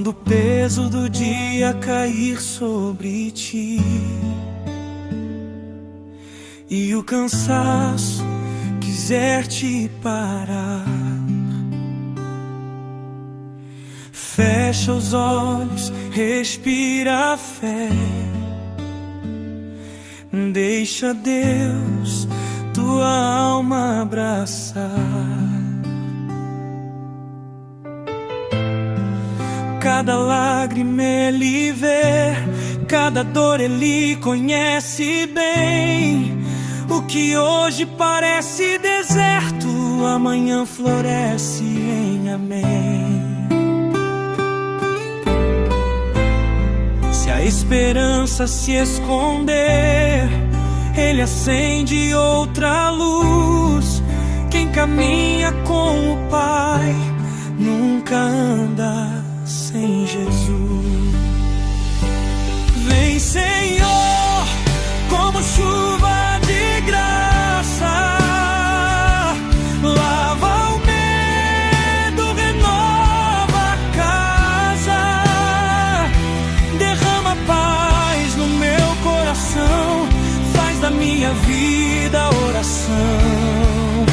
Quando o peso do dia cair sobre ti e o cansaço quiser te parar, fecha os olhos, respira a fé, deixa Deus tua alma abraçar. Cada lágrima Ele vê, cada dor Ele conhece bem. O que hoje parece deserto, amanhã floresce em amém. Se a esperança se esconder, Ele acende outra luz. Quem caminha com o Pai nunca anda sem Jesus. Vem, Senhor, como chuva de graça, lava o medo, renova a casa, derrama paz no meu coração, faz da minha vida oração.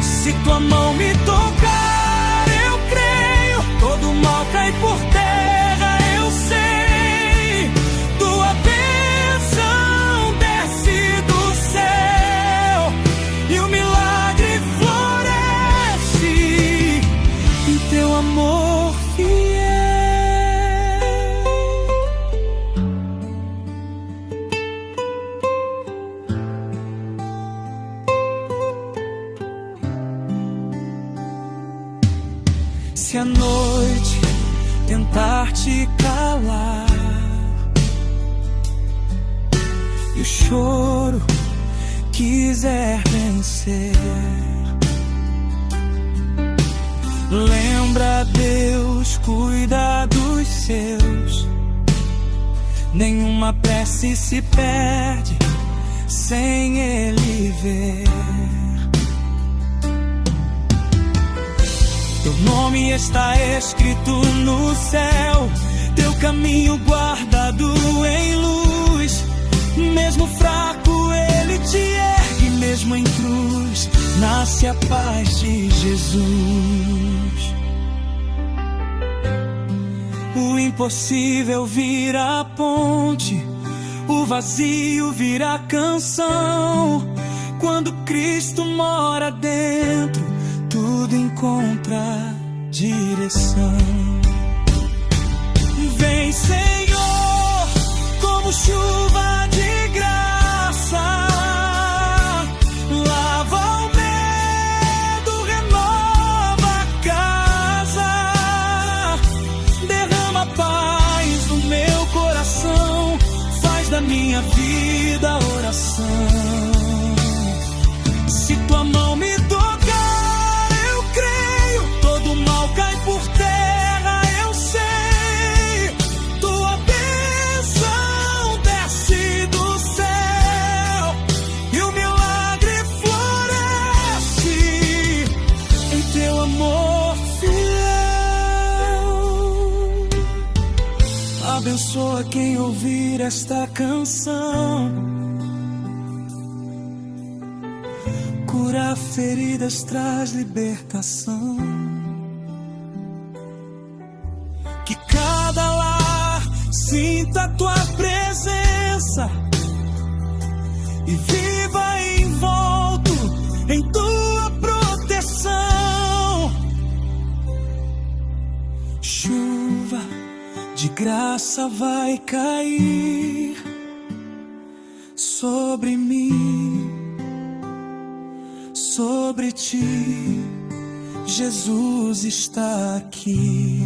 Se tua mão me tocar, eu creio, todo mal cai por terra, eu sei. Tua bênção desce do céu e o milagre floresce em teu amor fiel. Se a noite tentar te calar e o choro quiser vencer, lembra, Deus cuida dos seus. Nenhuma prece se perde sem Ele ver. Teu nome está escrito no céu, teu caminho guardado em luz. Mesmo fraco Ele te ergue, mesmo em cruz nasce a paz de Jesus. O impossível vira ponte, o vazio vira canção. Quando Cristo mora dentro, tudo encontra direção. Vem, Senhor, como chuva de graça, lava o medo, renova a casa, derrama paz no meu coração, faz da minha vida oração. Se tua mão me tocar, eu creio, todo mal cai por terra, eu sei. Tua bênção desce do céu e o milagre floresce em teu amor fiel. Abençoa quem ouvir esta canção, cura feridas, traz libertação. Que cada lar sinta a tua presença e viva envolto em tua proteção. Chuva de graça vai cair sobre mim, sobre ti, Jesus está aqui.